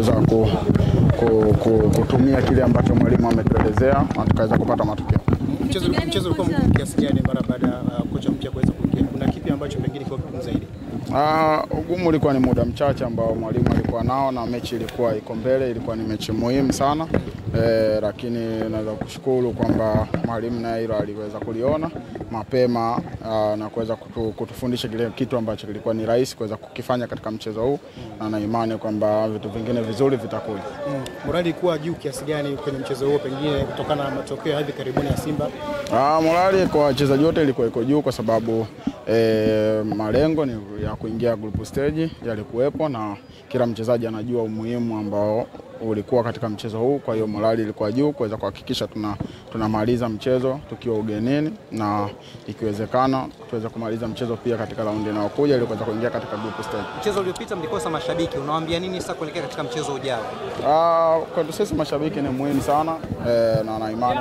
tuweza kutumia kile ambacho mwalimu ametuelezea na tukaweza kupata matokeo. Mchezo ulikuwa mgumu kiasi gani mara baada ya kocha mpya kuweza kuingia? Kuna kipi ambacho pengine kwa kigumu zaidi? Ugumu ulikuwa ni muda mchache ambao mwalimu alikuwa nao na mechi ilikuwa iko mbele, ilikuwa ni mechi muhimu sana. Lakini naweza kushukuru kwamba mwalimu naye hilo aliweza kuliona mapema na kuweza kutufundisha kile kitu ambacho kilikuwa ni rahisi kuweza kukifanya katika mchezo huu, na imani kwamba vitu vingine vizuri vitakuja. Morali ilikuwa juu kiasi gani kwenye mchezo huo pengine kutokana na matokeo hivi karibuni ya Simba? Morali kwa wachezaji wote ilikuwa iko juu kwa sababu malengo ni ya kuingia group stage yalikuwepo na kila mchezaji anajua umuhimu ambao ulikuwa katika mchezo huu. Kwa hiyo morali ilikuwa juu kuweza kuhakikisha tunamaliza mchezo tukiwa ugenini na ikiwezekana tuweze kumaliza mchezo pia katika raundi inayokuja ili kuweza kuingia katika group stage. Mchezo uliopita mlikosa mashabiki, unawaambia nini sasa kuelekea katika mchezo ujao? Kwa sisi mashabiki ni muhimu sana na imani